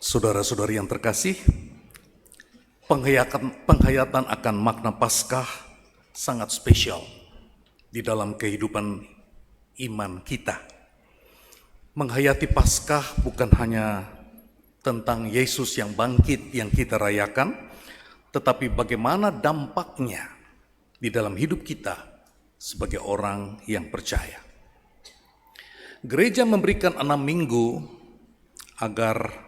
Saudara-saudari yang terkasih, penghayatan akan makna Paskah sangat spesial di dalam kehidupan iman kita. Menghayati Paskah bukan hanya tentang Yesus yang bangkit yang kita rayakan, tetapi bagaimana dampaknya di dalam hidup kita sebagai orang yang percaya. Gereja memberikan 6 minggu agar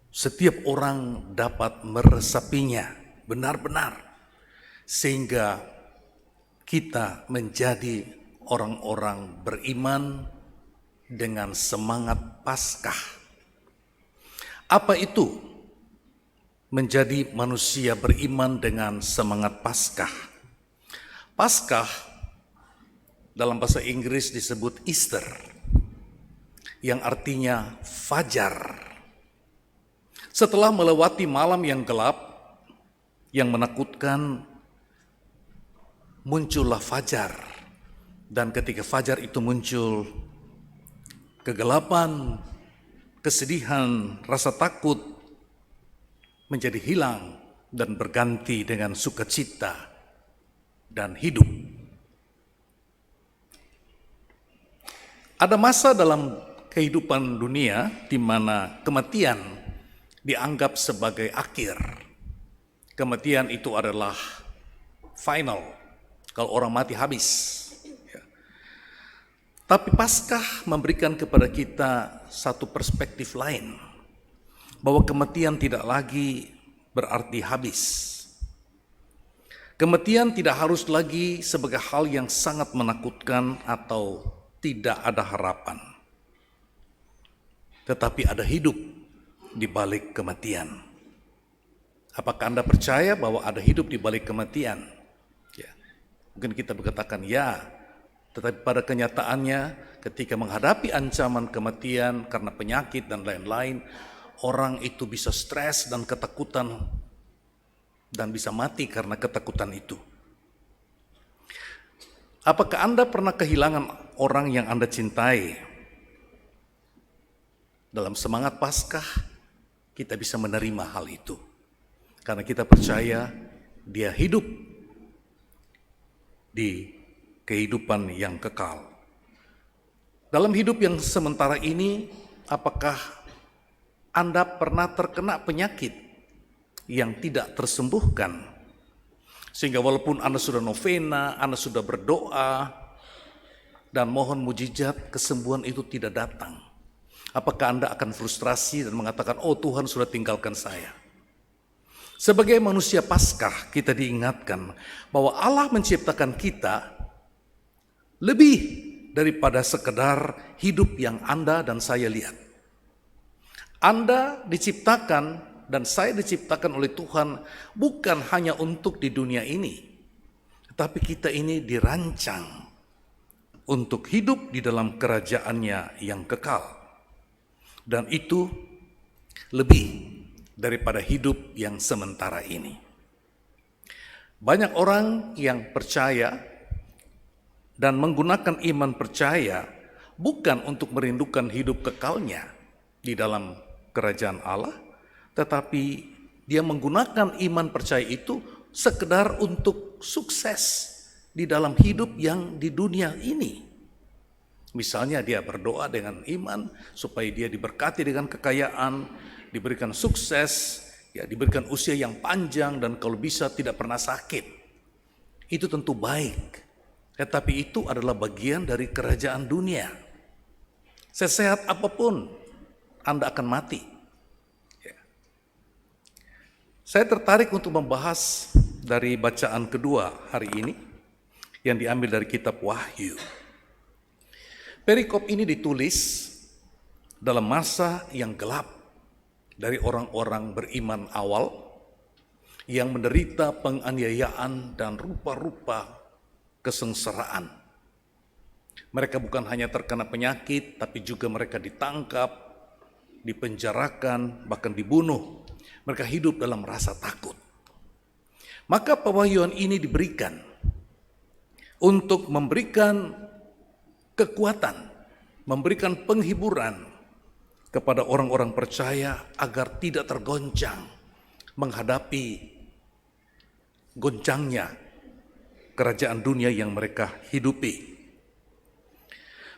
setiap orang dapat meresapinya benar-benar, sehingga kita menjadi orang-orang beriman dengan semangat Paskah. Apa itu menjadi manusia beriman dengan semangat Paskah? Paskah dalam bahasa Inggris disebut Easter, yang artinya fajar. Setelah melewati malam yang gelap, yang menakutkan, muncullah fajar. Dan ketika fajar itu muncul, kegelapan, kesedihan, rasa takut menjadi hilang dan berganti dengan sukacita dan hidup. Ada masa dalam kehidupan dunia di mana kematian dianggap sebagai akhir. Kematian itu adalah final. Kalau orang mati habis. Tapi Paskah memberikan kepada kita satu perspektif lain, bahwa kematian tidak lagi berarti habis. Kematian tidak harus lagi sebagai hal yang sangat menakutkan atau tidak ada harapan. Tetapi ada hidup di balik kematian. Apakah Anda percaya bahwa ada hidup di balik kematian? Ya. Mungkin kita berkatakan ya, tetapi pada kenyataannya ketika menghadapi ancaman kematian karena penyakit dan lain-lain, orang itu bisa stres dan ketakutan dan bisa mati karena ketakutan itu. Apakah Anda pernah kehilangan orang yang Anda cintai? Dalam semangat Paskah, kita bisa menerima hal itu. Karena kita percaya dia hidup di kehidupan yang kekal. Dalam hidup yang sementara ini, apakah Anda pernah terkena penyakit yang tidak tersembuhkan? Sehingga walaupun Anda sudah novena, Anda sudah berdoa, dan mohon mujizat, kesembuhan itu tidak datang. Apakah Anda akan frustrasi dan mengatakan, oh Tuhan sudah tinggalkan saya? Sebagai manusia Paskah, kita diingatkan bahwa Allah menciptakan kita lebih daripada sekedar hidup yang Anda dan saya lihat. Anda diciptakan dan saya diciptakan oleh Tuhan bukan hanya untuk di dunia ini, tetapi kita ini dirancang untuk hidup di dalam kerajaannya yang kekal. Dan itu lebih daripada hidup yang sementara ini. Banyak orang yang percaya dan menggunakan iman percaya bukan untuk merindukan hidup kekalnya di dalam kerajaan Allah, tetapi dia menggunakan iman percaya itu sekedar untuk sukses di dalam hidup yang di dunia ini. Misalnya dia berdoa dengan iman supaya dia diberkati dengan kekayaan, diberikan sukses, ya diberikan usia yang panjang dan kalau bisa tidak pernah sakit. Itu tentu baik. Tetapi itu adalah bagian dari kerajaan dunia. Sesehat apapun Anda akan mati. Ya. Saya tertarik untuk membahas dari bacaan kedua hari ini yang diambil dari kitab Wahyu. Perikop ini ditulis dalam masa yang gelap dari orang-orang beriman awal yang menderita penganiayaan dan rupa-rupa kesengsaraan. Mereka bukan hanya terkena penyakit, tapi juga mereka ditangkap, dipenjarakan, bahkan dibunuh. Mereka hidup dalam rasa takut. Maka pewahyuan ini diberikan untuk memberikan kekuatan, memberikan penghiburan kepada orang-orang percaya agar tidak tergoncang menghadapi goncangnya kerajaan dunia yang mereka hidupi.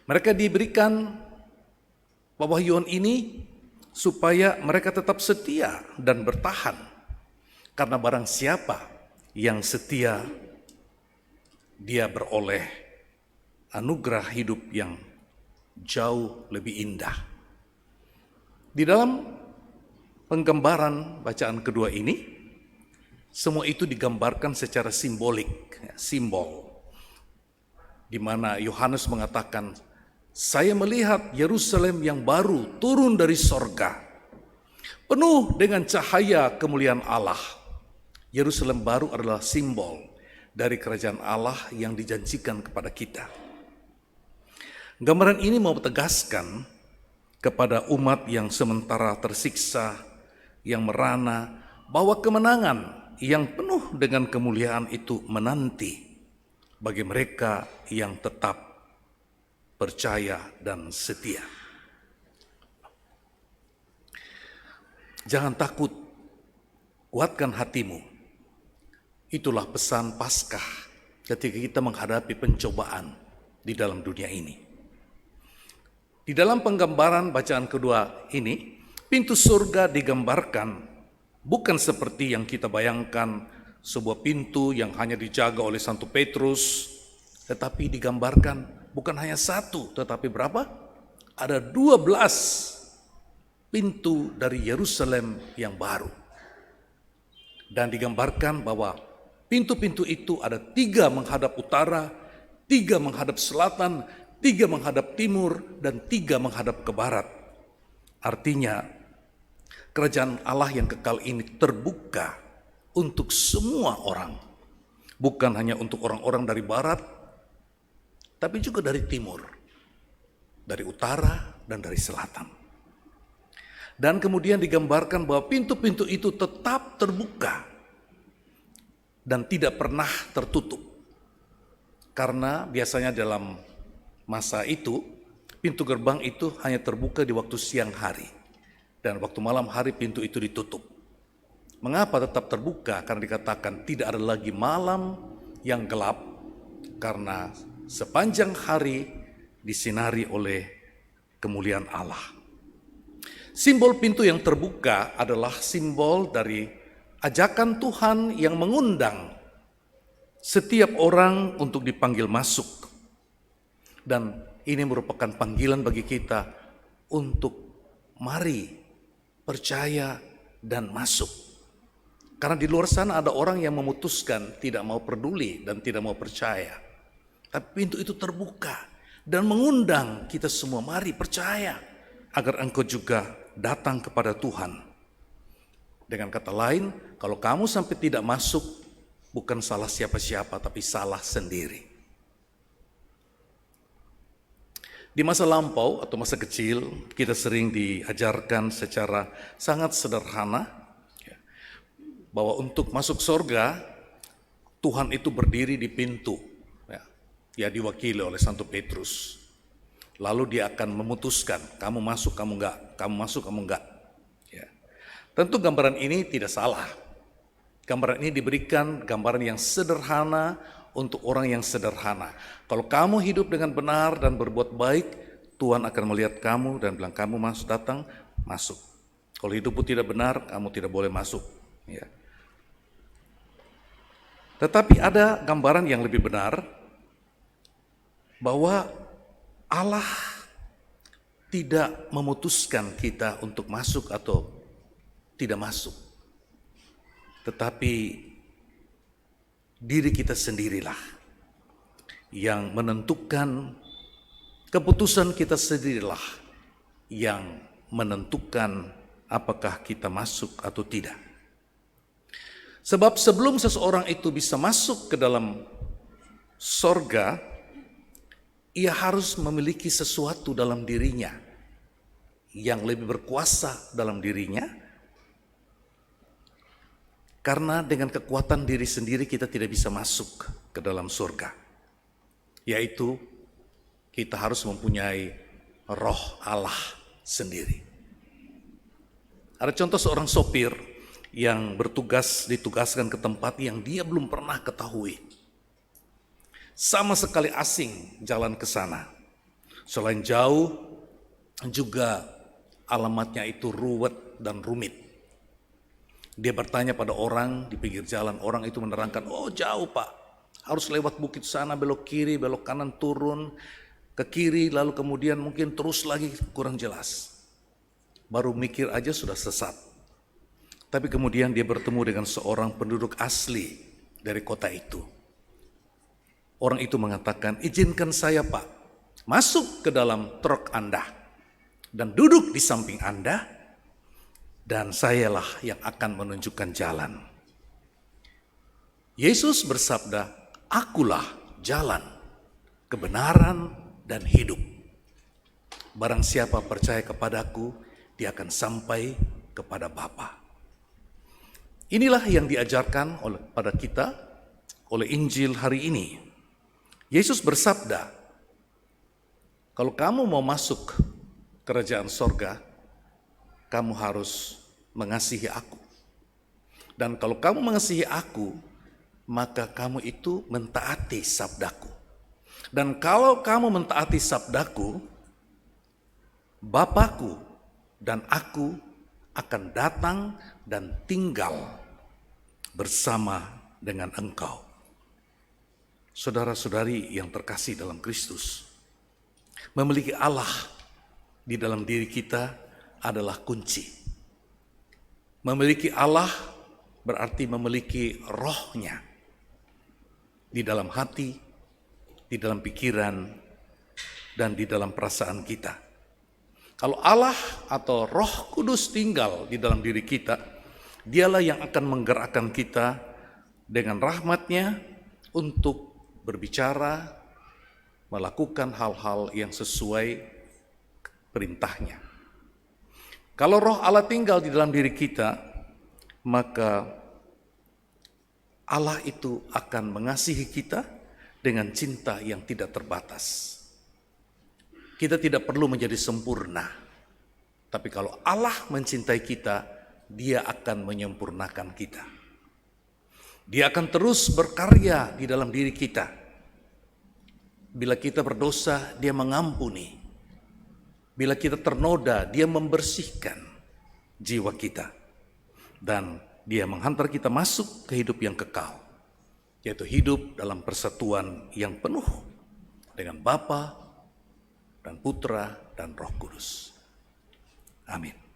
Mereka diberikan pewahyuan ini supaya mereka tetap setia dan bertahan. Karena barang siapa yang setia, dia beroleh anugerah hidup yang jauh lebih indah. Di dalam penggambaran bacaan kedua ini, semua itu digambarkan secara simbolik, simbol. Di mana Yohanes mengatakan, saya melihat Yerusalem yang baru turun dari sorga, penuh dengan cahaya kemuliaan Allah. Yerusalem baru adalah simbol dari kerajaan Allah yang dijanjikan kepada kita. Gambaran ini mau tegaskan kepada umat yang sementara tersiksa, yang merana, bahwa kemenangan yang penuh dengan kemuliaan itu menanti bagi mereka yang tetap percaya dan setia. Jangan takut, kuatkan hatimu. Itulah pesan Paskah ketika kita menghadapi pencobaan di dalam dunia ini. Di dalam penggambaran bacaan kedua ini, pintu surga digambarkan bukan seperti yang kita bayangkan, sebuah pintu yang hanya dijaga oleh Santo Petrus, tetapi digambarkan bukan hanya satu, tetapi berapa? Ada 12 pintu dari Yerusalem yang baru. Dan digambarkan bahwa pintu-pintu itu ada 3 menghadap utara, 3 menghadap selatan, 3 menghadap timur, dan 3 menghadap ke barat. Artinya, kerajaan Allah yang kekal ini terbuka untuk semua orang. Bukan hanya untuk orang-orang dari barat, tapi juga dari timur, dari utara, dan dari selatan. Dan kemudian digambarkan bahwa pintu-pintu itu tetap terbuka dan tidak pernah tertutup. Karena biasanya dalam masa itu, pintu gerbang itu hanya terbuka di waktu siang hari. Dan waktu malam hari pintu itu ditutup. Mengapa tetap terbuka? Karena dikatakan tidak ada lagi malam yang gelap, karena sepanjang hari disinari oleh kemuliaan Allah. Simbol pintu yang terbuka adalah simbol dari ajakan Tuhan yang mengundang setiap orang untuk dipanggil masuk. Dan ini merupakan panggilan bagi kita untuk mari percaya dan masuk. Karena di luar sana ada orang yang memutuskan tidak mau peduli dan tidak mau percaya. Tapi pintu itu terbuka dan mengundang kita semua, mari percaya agar engkau juga datang kepada Tuhan. Dengan kata lain, kalau kamu sampai tidak masuk, bukan salah siapa-siapa, tapi salah sendiri. Di masa lampau atau masa kecil, kita sering diajarkan secara sangat sederhana bahwa untuk masuk surga, Tuhan itu berdiri di pintu. Ya, diwakili oleh Santo Petrus. Lalu dia akan memutuskan, kamu masuk, kamu enggak, kamu masuk, kamu enggak. Ya. Tentu gambaran ini tidak salah. Gambaran ini diberikan gambaran yang sederhana untuk orang yang sederhana. Kalau kamu hidup dengan benar dan berbuat baik, Tuhan akan melihat kamu dan bilang, kamu masuk, datang, masuk. Kalau hidupmu tidak benar, kamu tidak boleh masuk. Ya. Tetapi ada gambaran yang lebih benar, bahwa Allah tidak memutuskan kita untuk masuk atau tidak masuk. Tetapi diri kita sendirilah yang menentukan, keputusan kita sendirilah yang menentukan apakah kita masuk atau tidak. Sebab sebelum seseorang itu bisa masuk ke dalam sorga, ia harus memiliki sesuatu dalam dirinya yang lebih berkuasa dalam dirinya. Karena dengan kekuatan diri sendiri kita tidak bisa masuk ke dalam surga. Yaitu kita harus mempunyai roh Allah sendiri. Ada contoh seorang sopir yang ditugaskan ke tempat yang dia belum pernah ketahui. Sama sekali asing jalan ke sana. Selain jauh, juga alamatnya itu ruwet dan rumit. Dia bertanya pada orang di pinggir jalan, orang itu menerangkan, oh jauh Pak, harus lewat bukit sana, belok kiri, belok kanan, turun ke kiri, lalu kemudian mungkin terus lagi, kurang jelas. Baru mikir aja sudah sesat. Tapi kemudian dia bertemu dengan seorang penduduk asli dari kota itu. Orang itu mengatakan, izinkan saya Pak, masuk ke dalam truk Anda dan duduk di samping Anda, dan sayalah yang akan menunjukkan jalan. Yesus bersabda, akulah jalan, kebenaran, dan hidup. Barang siapa percaya kepadaku, dia akan sampai kepada Bapa. Inilah yang diajarkan pada kita oleh Injil hari ini. Yesus bersabda, kalau kamu mau masuk kerajaan sorga, kamu harus mengasihi aku. Dan kalau kamu mengasihi aku, maka kamu itu mentaati sabdaku. Dan kalau kamu mentaati sabdaku, Bapakku dan aku akan datang dan tinggal bersama dengan engkau. Saudara-saudari yang terkasih dalam Kristus, memiliki Allah di dalam diri kita adalah kunci. Memiliki Allah berarti memiliki rohnya di dalam hati, di dalam pikiran, dan di dalam perasaan kita. Kalau Allah atau Roh Kudus tinggal di dalam diri kita, Dialah yang akan menggerakkan kita dengan rahmat-Nya untuk berbicara, melakukan hal-hal yang sesuai perintah-Nya. Kalau Roh Allah tinggal di dalam diri kita, maka Allah itu akan mengasihi kita dengan cinta yang tidak terbatas. Kita tidak perlu menjadi sempurna, tapi kalau Allah mencintai kita, Dia akan menyempurnakan kita. Dia akan terus berkarya di dalam diri kita. Bila kita berdosa, Dia mengampuni. Bila kita ternoda, Dia membersihkan jiwa kita. Dan Dia menghantar kita masuk ke hidup yang kekal, yaitu hidup dalam persatuan yang penuh dengan Bapa dan Putra dan Roh Kudus. Amin.